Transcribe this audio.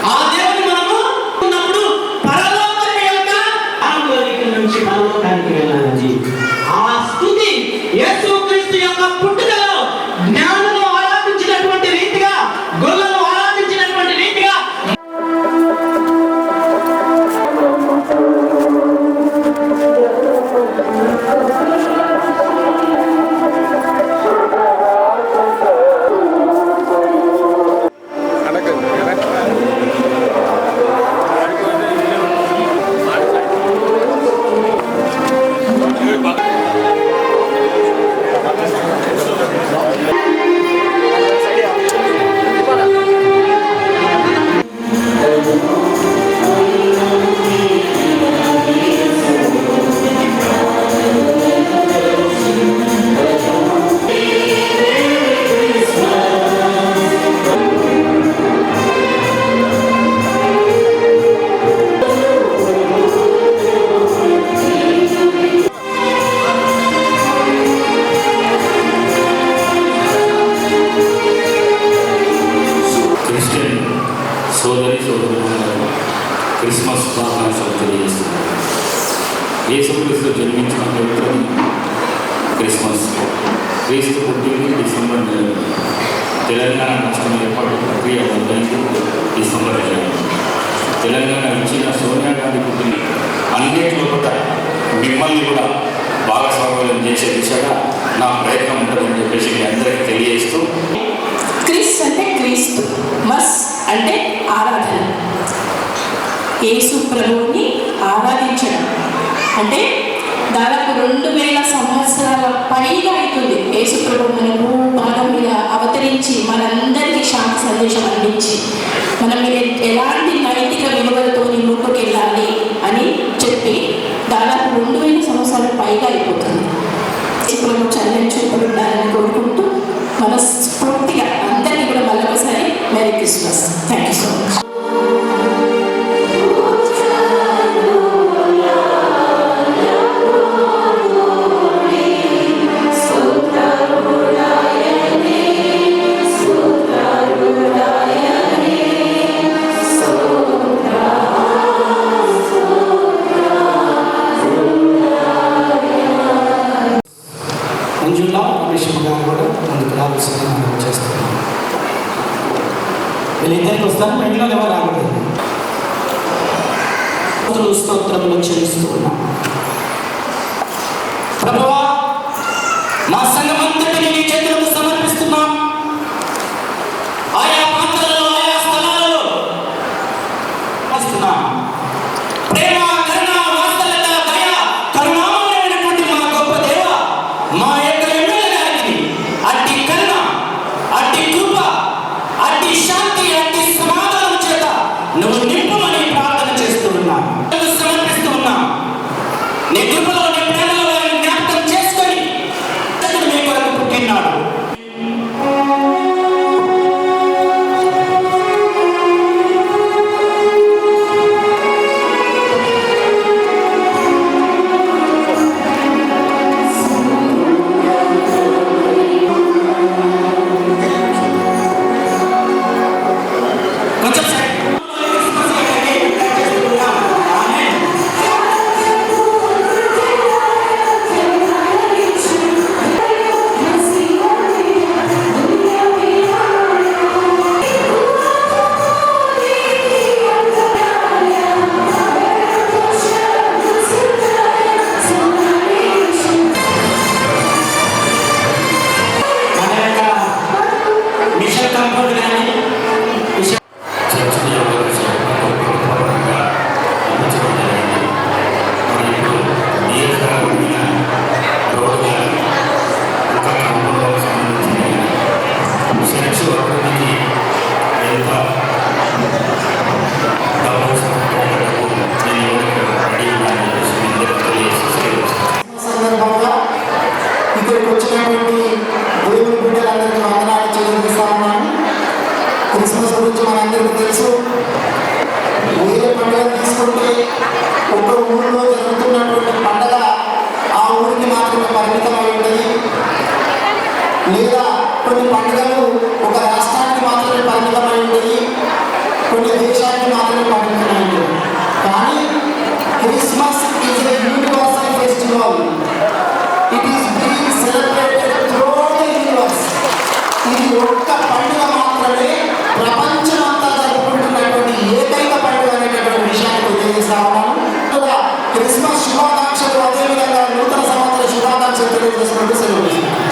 ఆ దేవుని మనము ఉన్నప్పుడు పరలోకం యొక్క ఆలోచన నుంచి పరలోకానికి వెళ్ళాలని ఆ స్తుతి యేసుక్రీస్తు యొక్క పుట్టుకలో జ్ఞానము ఆరాధించినటువంటి రీతిగా గొల్లలు ఆరాధించినటువంటి రీతిగా క్రిస్మస్ శుభాకాంక్షలు తెలియజేస్తున్నారు. యేసుక్రీస్తు జన్మించిన పవిత్ర క్రిస్మస్. క్రీస్తు పుట్టింది డిసెంబర్ నెల. తెలంగాణ రాష్ట్రం ఏర్పాటు ప్రక్రియ మొదలైంది డిసెంబర్ నెల. తెలంగాణ ఇచ్చిన సోనియా గాంధీ పుట్టిన అన్నింటిలో మిమ్మల్ని కూడా భాగస్వామ్యం చేసే దిశగా నా ప్రయత్నం ఉంటుందని చెప్పేసి మీ అందరికీ తెలియజేస్తూ, క్రిస్ అంటే క్రీస్తు, మస్ అంటే ఆరాధన. యేసు ప్రభువుని ఆరాధించడం అంటే దాదాపు 2000 సంవత్సరాల పైగా అవుతుంది. యేసు ప్రభువు మన భూభాగం మీద అవతరించి మనందరికీ శాంతి సందేశం అందించి మనం ఎలాంటి నైతిక విలువలతో ముందుకు వెళ్ళాలి అని చెప్పి దాదాపు 2000 సంవత్సరాల పైగా అయిపోతుంది. యేసు ప్రభు చల్లని చూపులు ఉండాలని కోరుకుంటూ మనస్ఫూర్తిగా అందరికీ కూడా మళ్ళొకసారి merry Christmas. Thank you so much. Manjula విషయం గారు కూడా ముందుకు రావాల్సిందిగా మనం చేస్తున్నాం. వీళ్ళిద్దరికి వస్తాను, ఇంట్లో ఎవరు రాకూడదు. స్తోత్రములు చెల్లిస్తూ ఉన్నాం. ప్రభువా, మా సంఘం అంతటిని నీ చేతులకు సమర్పిస్తున్నాం. ఆయా పాత్రలలో ఆయా స్థలాలలో ఇస్తున్నాం. ప్రేమ, కరుణ, వాత్సల్యత, దయ, కరుణామయుడైనటువంటి మా గొప్ప దేవ, మా యొక్క ఎమ్మెల్యే గారికి అట్టి కరుణ, అట్టి కృప, అట్టి శాంతి, అట్టి సమాధానం చేత నువ్వు నింపమని ప్రార్థన చేస్తూ ఉన్నాం, సమర్పిస్తూ ఉన్నాం. నీ కృపలో, నీ ప్రేమలో జ్ఞాపకం చేసుకొని మీ కొరకు పుట్టినాడు. క్రిస్మస్ గురించి మనందరికీ తెలుసు. వేరే పండుగలు తీసుకుంటే ఒక ఊరిలో జరుగుతున్నటువంటి పండుగ ఆ ఊరికి మాత్రమే పరిమితమై ఉంటుంది. ఒక్క పండుగ మాత్రమే ప్రపంచమంతా జరుపుకుంటున్నటువంటి ఏకైక పండుగ అనేటటువంటి విషయాన్ని తెలియజేస్తా ఉన్నాను. క్రిస్మస్ శుభాకాంక్షలు, అదేవిధంగా నూతన సంవత్సర శుభాకాంక్షలు తెలియజేసినట్టు సెలవు.